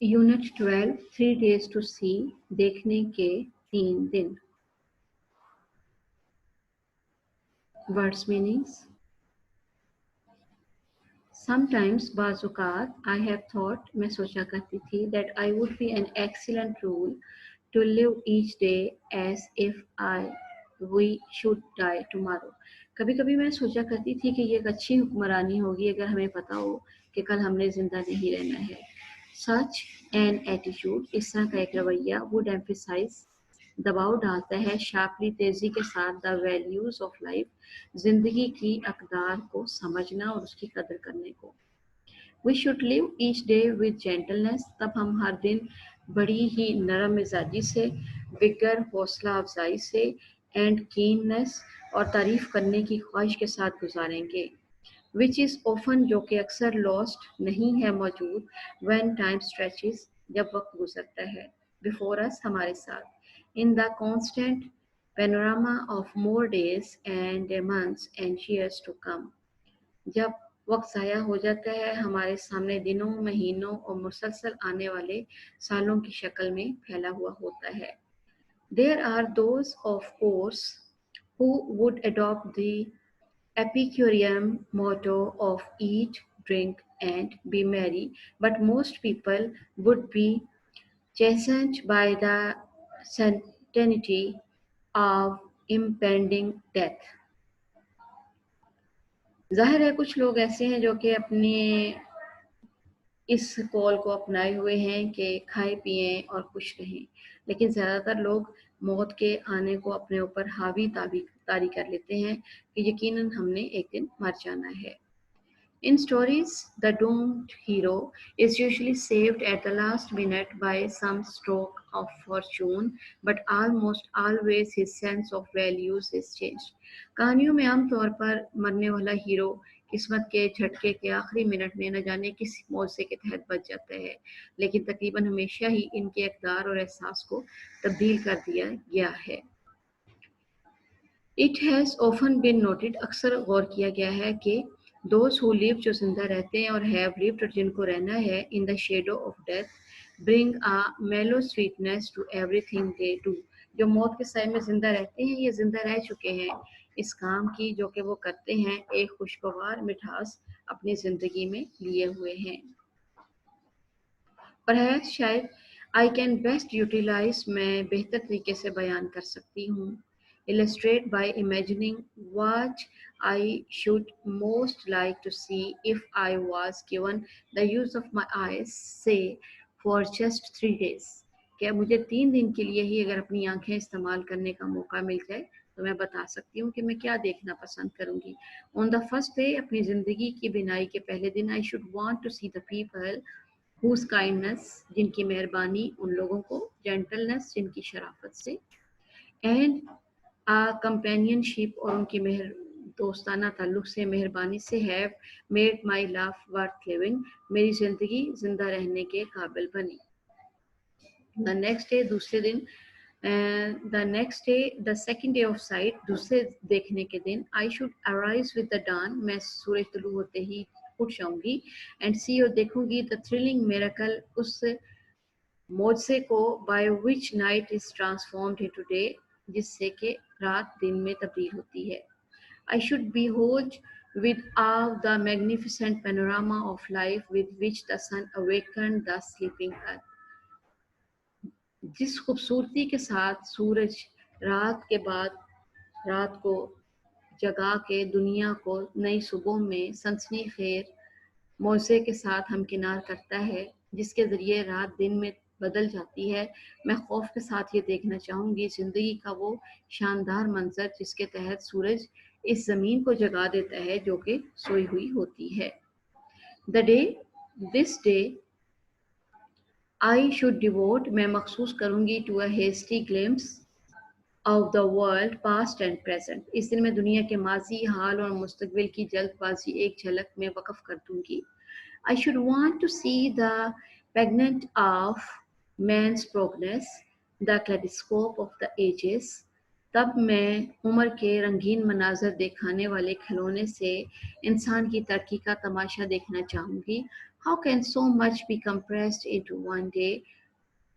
Unit 12 3 days to see देखने के 3 दिन. Words meanings. Sometimes बाज़-औक़ात I have thought मैं सोचा करती थी that I would be an excellent rule to live each day as if we should die tomorrow. कभी कभी मैं सोचा करती थी कि ये एक अच्छी हुक्मरानी होगी अगर हमें पता हो कि कल हमने जिंदा नहीं रहना है. Such an attitude, इस तरह का एक रवैया would emphasize, दबाव डालता है शार्पली तेजी के साथ द वैल्यूज ऑफ लाइफ, जिंदगी की अकदार को समझना और उसकी कदर करने को. We should live each day with gentleness, तब हम हर दिन बड़ी ही नरम मिजाजी से, विगर हौसला अफजाई से, एंड कीननेस और तारीफ करने की ख्वाहिश के साथ गुजारेंगे. Which is often, जो कि अक्सर lost नहीं है मौजूद, when time stretches, जब वक्त गुजरता है, before us हमारे साथ, in the constant panorama of more days and months and years to come. जब वक्त ज़ाया हो जाता है हमारे सामने दिनों, महीनों और मुसलसल आने वाले सालों की शक्ल में फैला हुआ होता है. There are those, of course, who would adopt the Epicurean motto of eat, drink, and be merry, but most people would be chastened by the certainty of impending death. जाहिर है कुछ लोग ऐसे हैं जो कि अपने इस कॉल को अपनाए हुए हैं कि खाए पिएं और खुश रहें, लेकिन ज़्यादातर लोग मौत के आने को अपने ऊपर हावी तारी कर लेते हैं कि यकीनन हमने एक दिन मर जाना है. In stories, the doomed hero is usually saved at the last minute by some stroke of fortune, but almost always his sense of values is changed. कहानियों में आमतौर पर मरने वाला हीरो किस्मत के झटके के आखिरी मिनट में न जाने किस मौजे के तहत बच जाता है, लेकिन तकरीबन हमेशा ही इनके इक़दार और एहसास को तब्दील कर दिया गया है. It has often been noted, अक्सर गौर किया गया है कि those who live, जो जिंदा रहते हैं, और have lived, और जिनको रहना है, in the shadow of death, bring a mellow sweetness to everything they do. जो मौत के साए में जिंदा रहते हैं, ये जिंदा रह चुके हैं इस काम की जो कि वो करते हैं, एक खुशगवार मिठास अपनी जिंदगी में लिए हुए हैं. Perhaps शायद I can best utilize, मैं बेहतर तरीके से बयान कर सकती हूँ, illustrate by imagining what I should most like to see if I was given the use of my eyes, say for just 3 days. क्या मुझे 3 दिन के लिए ही अगर अपनी आंखें इस्तेमाल करने का मौका मिल जाए तो मैं बता सकती हूँ कि मैं क्या देखना पसंद करूँगी. On the first day, अपनी ज़िंदगी की बिनाई के पहले दिन, I should want to see the people whose kindness, जिनकी मेहरबानी, उन लोगों को, gentleness, जिनकी शराफत से, and companionship, और उनकी दोस्ताना ताल्लुक से, मेहरबानी से, have made my life worth living, मेरी ज़िंदगी जिंदा रहने के काबिल बनी. The next day, दूसरे दिन, the next day, the second day of sight, दूसरे देखने के दिन, I should arise with the dawn, मैं सूरज तुलू होते ही उठ जाऊंगी, and see, और देखूंगी, the thrilling miracle, उस मौजज़े को, by which night is transformed into day, जिससे कि रात दिन में तब्दील होती है. I should behold with awe the magnificent panorama of life with which the sun awakened the sleeping earth. जिस खूबसूरती के साथ सूरज रात के बाद रात को जगा के दुनिया को नई सुबह में सनसनीखेज मौजे के साथ हमकिनार करता है, जिसके ज़रिए रात दिन में बदल जाती है, मैं खौफ के साथ ये देखना चाहूँगी ज़िंदगी का वो शानदार मंजर जिसके तहत सूरज इस ज़मीन को जगा देता है जो कि सोई हुई होती है. This day I should devote, मैं मखसूस करूँगी, to a hasty glimpse of the world past and present. इस दिन मैं दुनिया के माजी, हाल और मुस्तकबिल की जल्दबाजी एक झलक में वक़्फ़ कर दूँगी. I should want to see the pageant of man's progress, the kaleidoscope of the ages. तब मैं उम्र के रंगीन मनाजर दिखाने वाले खिलौने से इंसान की तरक्की का तमाशा देखना चाहूँगी. How can so much be compressed into one day?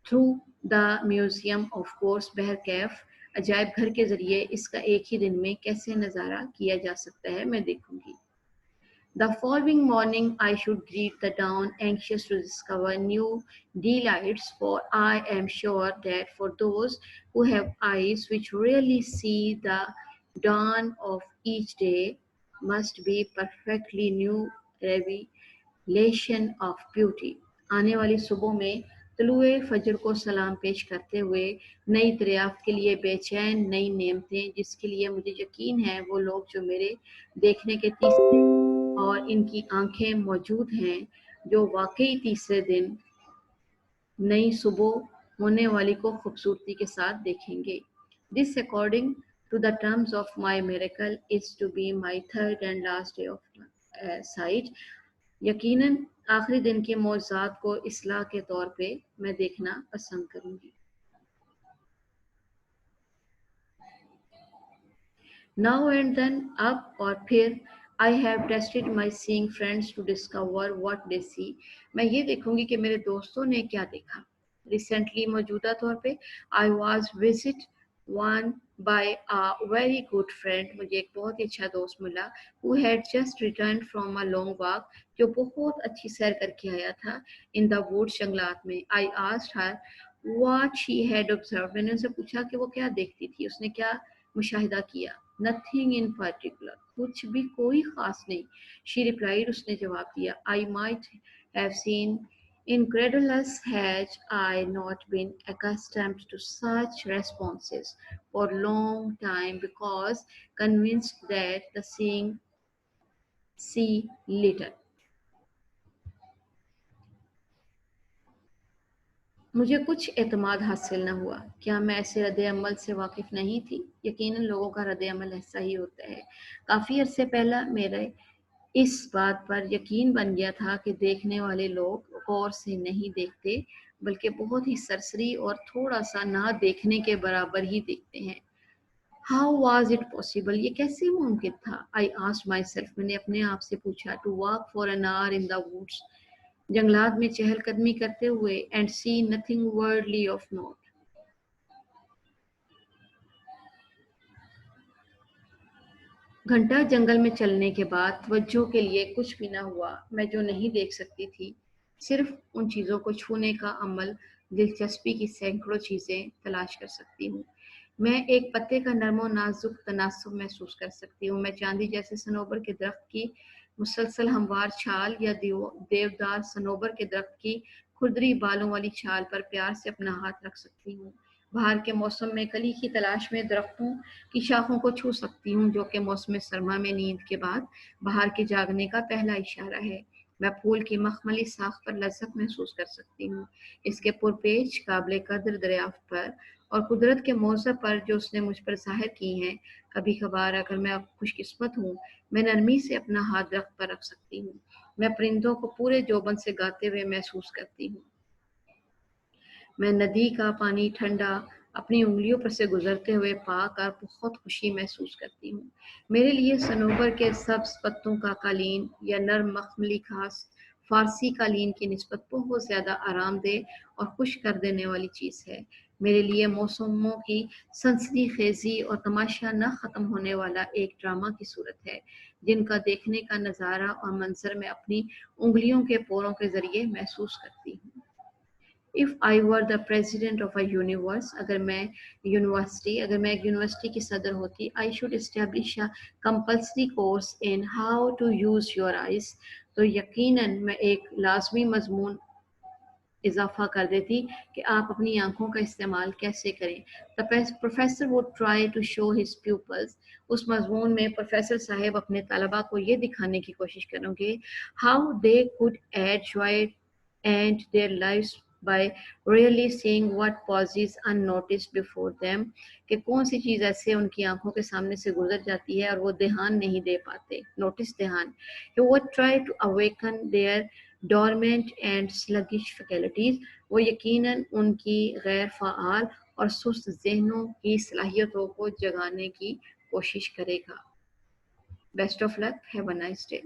Through the museum of course बहरकैफ अजायब घर के जरिए इसका एक ही दिन में कैसे नज़ारा किया जा सकता है मैं देखूंगी. The following morning, I should greet the dawn, anxious to discover new delights, for I am sure that for those who have eyes which really see the dawn of each day must be perfectly new revelation of beauty. आने वाली सुबह में तलुए फजर को सलाम पेश करते हुए नई दरियाफ्त के लिए बेचैन नई नेमतें जिसके लिए मुझे यकीन है वो लोग जो मेरे देखने के तीसरे और इनकी आंखें मौजूद हैं जो वाकई तीसरे दिन नई सुबह होने वाली को खूबसूरती के साथ देखेंगे. This according to the terms of my miracle is to be my third and last day of sight. यकीनन आखिरी दिन के मौजज़ात को इस्लाह के तौर पे मैं देखना पसंद करूंगी. Now and then अब और फिर I have tested my seeing friends to discover what they see. मैं ये देखूंगी कि मेरे दोस्तों ने क्या देखा. Recently मौजूदा तौर पे I was visit one by a very good friend. मुझे एक बहुत ही अच्छा दोस्त मिला who had just returned from a long walk जो बहुत अच्छी सैर करके आया था in the woods जंगलात में. I asked her what she had observed. मैंने उनसे पूछा कि वो क्या देखती थी उसने क्या मुशाहिदा किया. Nothing in particular. कुछ भी कोई खास नहीं. She replied. उसने जवाब दिया. I might have seen incredulous had I not been accustomed to such responses for long time because convinced that the seeing see little. मुझे कुछ एतमाद हासिल न हुआ. क्या मैं ऐसे रद्द अमल से वाकिफ़ नहीं थी? यकीनन लोगों का रद्द अमल ऐसा ही होता है. काफ़ी अरसे पहला मेरे इस बात पर यकीन बन गया था कि देखने वाले लोग गौर से नहीं देखते बल्कि बहुत ही सरसरी और थोड़ा सा ना देखने के बराबर ही देखते हैं. How was it possible? ये कैसे मुमकिन था? I asked myself. मैंने अपने आप से पूछा. To walk for an hour in the woods. जंगलात में चहलकदमी करते हुए and see nothing worldly of note. घंटा जंगल में चलने के बाद तवज्जो के लिए कुछ भी ना हुआ. मैं जो नहीं देख सकती थी सिर्फ उन चीज़ों को छूने का अमल दिलचस्पी की सैकड़ों चीज़ें तलाश कर सकती हूँ. मैं एक पत्ते का नरमो नाजुक तनासुब महसूस कर सकती हूँ. मैं चांदी जैसे सनोबर के दरख्त की मुसलसल हमवार छाल या देवदार सनोबर के दरख्त की खुरदरी बालों वाली छाल पर प्यार से अपना हाथ रख सकती हूँ. बाहर के मौसम में कली की तलाश में दरख्तों की शाखों को छू सकती हूँ जो कि मौसम सरमा में नींद के बाद बाहर के जागने का पहला इशारा है. मैं फूल की मखमली साख पर लज्जत महसूस कर सकती हूँ. इसके पुरपेच काबिल कदर दरियाफ्त पर और कुदरत के मौज़ पर जो उसने मुझ पर ज़ाहिर की हैं. कभी कभार अगर मैं खुशकिस्मत हूँ मैं नरमी से अपना हाथ दरख्त पर रख सकती हूँ. मैं परिंदों को पूरे जोबन से गाते हुए महसूस करती हूँ. मैं नदी का पानी ठंडा अपनी उंगलियों पर से गुजरते हुए पाकर बहुत खुशी महसूस करती हूँ. मेरे लिए सनोबर के सब्ज पत्तों का कालीन या नरम मखमली घास फारसी कालीन की निस्बत बहुत ज़्यादा आरामदेह और खुश कर देने वाली चीज़ है. मेरे लिए मौसमों की सनसनी खेजी और तमाशा न ख़त्म होने वाला एक ड्रामा की सूरत है जिनका देखने का नज़ारा और मंजर मैं अपनी उंगलियों के पोरों के ज़रिए महसूस करती हूँ. If I were the president of a universe, अगर मैं एक यूनिवर्सिटी की सदर होती, I should establish a compulsory course in how to use your eyes. तो यकीनन मैं एक लाजमी मजमून इजाफा कर देती कि आप अपनी आंखों का इस्तेमाल कैसे करें. The professor would try to show his pupils. उस मजमून में प्रोफेसर साहब अपने तलबा को ये दिखाने की कोशिश करेंगे how they could add joy and their lives by really seeing what pauses unnoticed before them. कि कौन सी चीज़ ऐसे उनकी आंखों के सामने से गुजर जाती है और वो ध्यान नहीं दे पाते. नोटिस ध्यान. He would try to awaken their dormant and sluggish faculties. वो यकीनन उनकी गैर फ़ाल और सुस्त ज़हनों की सलाहियतों को जगाने की कोशिश करेगा. Best of luck. Have a nice day.